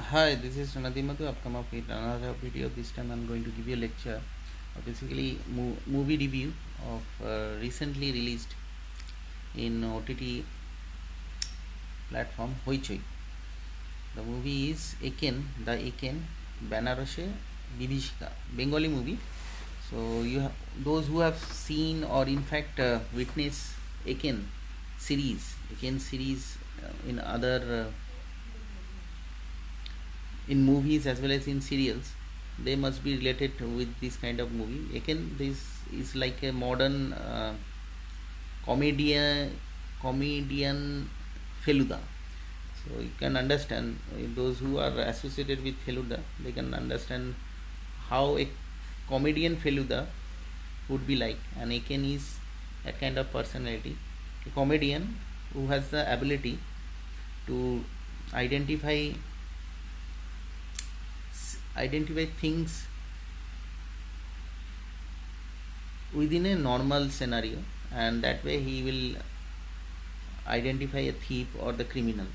Hi, this is Ranadi Madhu. I've come up with another video. This time I'm going to give you a lecture, basically movie review of recently released in OTT platform Hoichoi. The movie is Eken, Benaras Bibhishika, Bengali movie. So those who have seen or in fact witnessed Eken series in other in movies as well as in serials, they must be related with this kind of movie. Again, this is like a modern comedian Feluda. So you can understand, those who are associated with Feluda, they can understand how a comedian Feluda would be like. And Eken is that kind of personality, a comedian who has the ability to identify things within a normal scenario, and that way he will identify a thief or the criminal.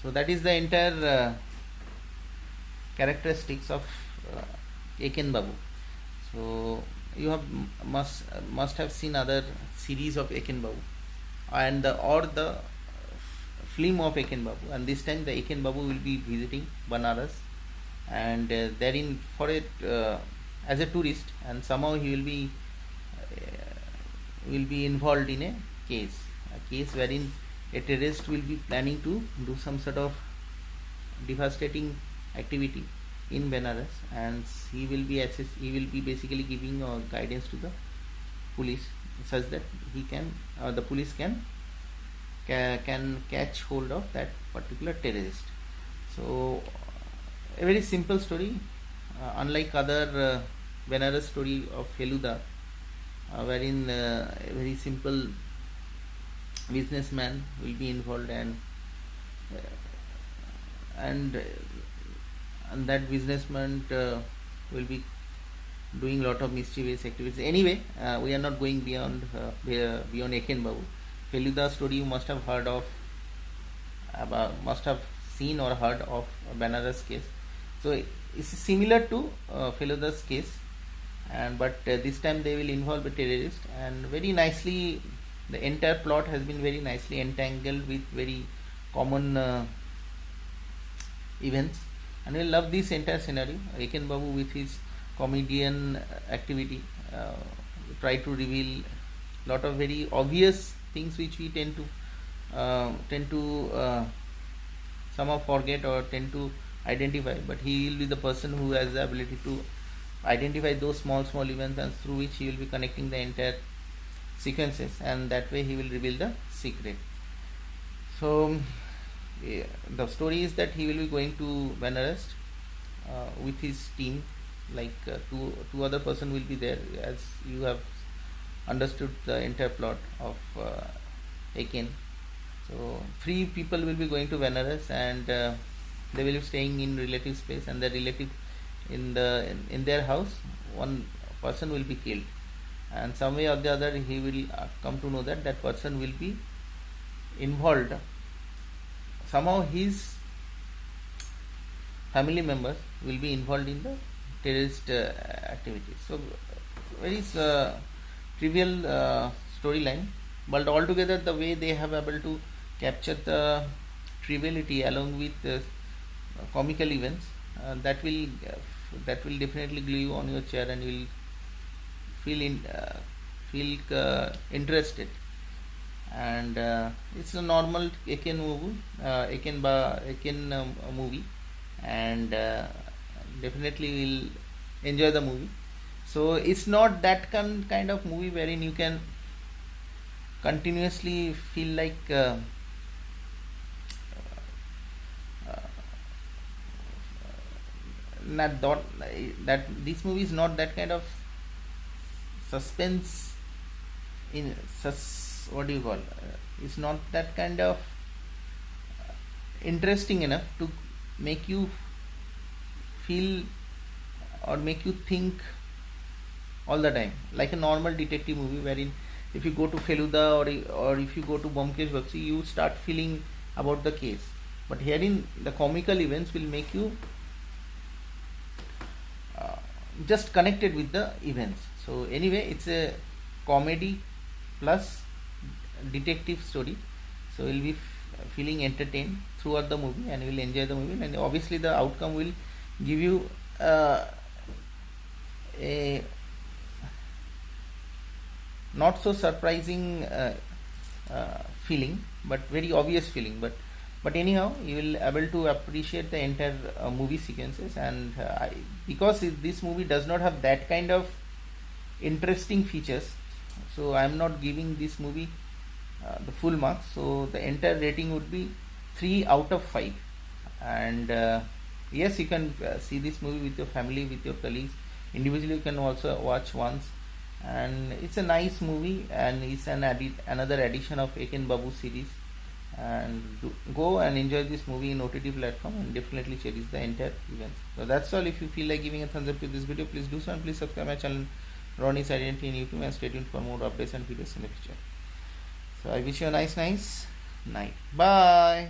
So that is the entire characteristics of Eken Babu. So you have must have seen other series of Eken Babu and the film of Eken Babu, and this time the Eken Babu will be visiting Benaras, and therein for it as a tourist, and somehow he will be involved in a case wherein a terrorist will be planning to do some sort of devastating activity in Benaras, and he will be basically giving guidance to the police such that the police can catch hold of that particular terrorist. So a very simple story, unlike other Benaras story of Feluda, wherein a very simple businessman will be involved, uh, and that businessman will be doing lot of mischievous activities. Anyway, we are not going beyond Eken Babu. Feluda story you must have heard of, must have seen or heard of Benaras case. So it's similar to Feluda's case, but this time they will involve a terrorist, and very nicely the entire plot has been very nicely entangled with very common events, and we love this entire scenario. Eken Babu with his comedian activity try to reveal lot of very obvious things which we tend to somehow forget or tend to identify, but he will be the person who has the ability to identify those small events, and through which he will be connecting the entire sequences, and that way he will reveal the secret. So the story is that he will be going to Benaras with his team, like two other person will be there, as you have understood the entire plot of Eken. So three people will be going to Benaras, and they will be staying in relative space, and the relative in their house, one person will be killed, and some way or the other he will come to know that that person will be involved. Somehow his family members will be involved in the terrorist activities. So very trivial storyline, but altogether the way they have able to capture the triviality along with comical events, that will definitely glue you on your chair, and you will feel interested. And it's a normal Eken movie, and definitely will enjoy the movie. So it's not that kind of movie wherein you can continuously feel like not that this movie is not that kind of suspense in what do you call, it's not that kind of interesting enough to make you feel or make you think all the time, like a normal detective movie, wherein if you go to Feluda or if you go to Bomkesh Bakshi, you start feeling about the case. but herein the comical events will make you just connected with the events. So anyway, it's a comedy plus detective story, so you'll be feeling entertained throughout the movie and you will enjoy the movie, and obviously the outcome will give you a not so surprising feeling, but very obvious feeling, but anyhow you will able to appreciate the entire movie sequences. And because this movie does not have that kind of interesting features, so I am not giving this movie the full marks, so the entire rating would be 3 out of 5. And yes, you can see this movie with your family, with your colleagues, individually you can also watch once, and it's a nice movie, and it's another addition of Eken Babu series. And go and enjoy this movie in OTT platform and definitely cherish the entire event. So that's all. If you feel like giving a thumbs up to this video, please do so, and please subscribe my channel Ronnie's Identity in YouTube, and stay tuned for more updates and videos in the future. So I wish you a nice night. Bye.